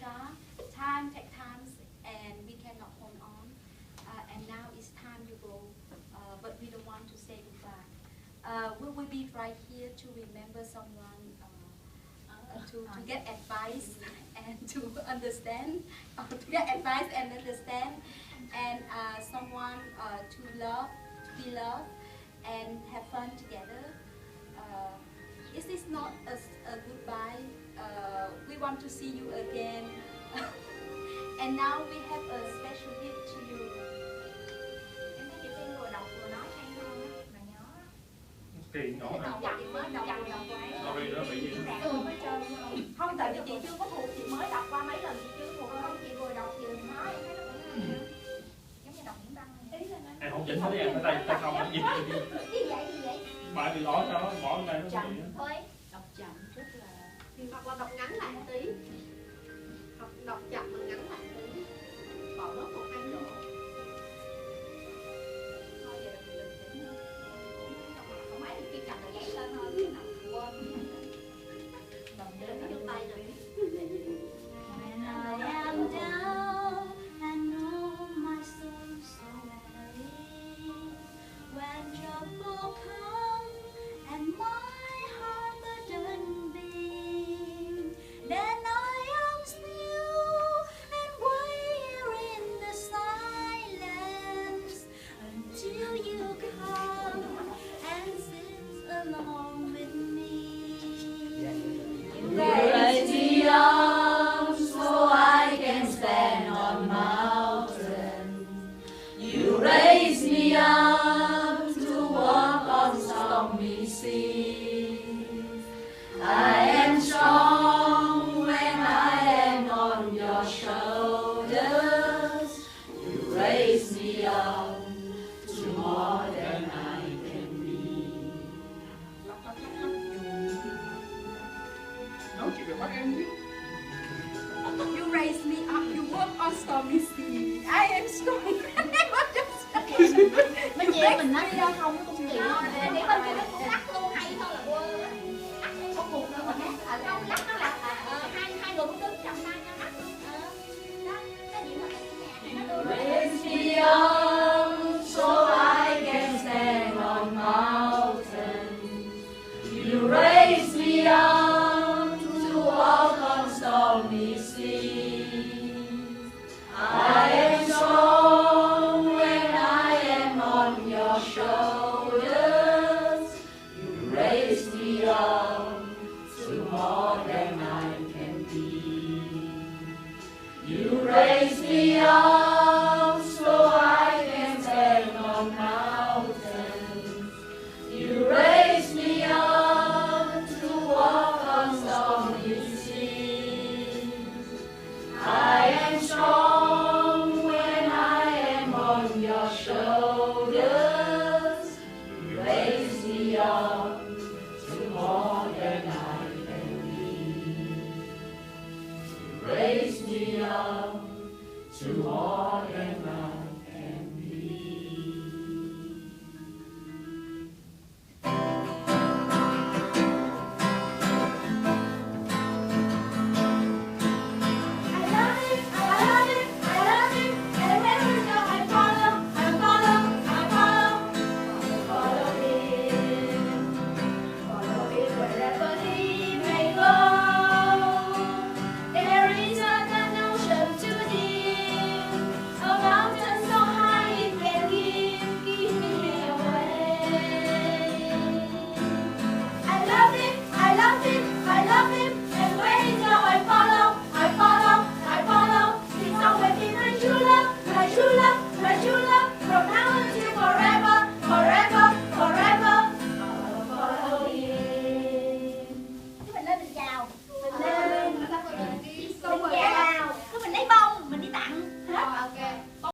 short. Time takes time, and we cannot hold on. And now it's time you go, but we don't want to say goodbye. We will be right here to remember someone, to get advice and to understand, to get advice and understand, and someone to love, to be loved, and have fun together. This is not a goodbye. We want to see you again. And now we have a special gift to you. Em thấy chị Tiên vừa đọc vừa nói hay hơn á, mà nhớ. Kỳ nhỏ hả? Chị mới đọc của ấy. Sorry, đó bị gì? Không, tại vì chị chưa có thuộc, chị mới đọc qua mấy lần chị chưa thuộc. Không, chị vừa đọc vừa nói, em thấy nó cũng hay. Giống như đọc những băng này. Em không chỉnh hết em, ở đây ta không có gì. Gì vậy? Bạn bị lỗi sao đó, bỏ ở đây nó chậm bị. thôi, đọc chậm rất là. Hoặc là đọc ngắn lại một tí. Đọc chậm mà ngắn lại một tí. Bỏ bớt một hai chỗ. Thôi vậy là mình chỉnh thôi. Không phải khi cầm là giấy lên thôi, khi nào quên. Đồng đến vô tay rồi. When I am down, I know my soul so weary. When trouble comes and my heart burden being, then I am still and wait in the silence until you come and sit along with me. You raise me up so I can stand on mountains. You raise me up to walk on stormy seas. I am strong when I am on your shoulders. You raise me up to more than I can be. Nói chị phải bắt em chứ. You raise me up, you walk on stormy seas. I am strong. Bên chị mình nói ra không có công chuyện. Để bên kia nó cũng lắc luôn hay thôi là quên. Lắc luôn không buồn đâu mà hát. Ở đâu lắc nó là hai người cũng đứng chậm tay nhau lắc. Đó, cái gì mà cái nhà nó đưa. Raise me up so I can stand on mountains. You raise me up to walk on stormy seas. I am strong when I am on your shoulders. You raise me up to more than I can be. You raise me up so I can stand on mountains. You raise me up to walk on stormy seas. I am strong when I am on your shoulders. You raise me up to more than I can be. You raise me up to more than I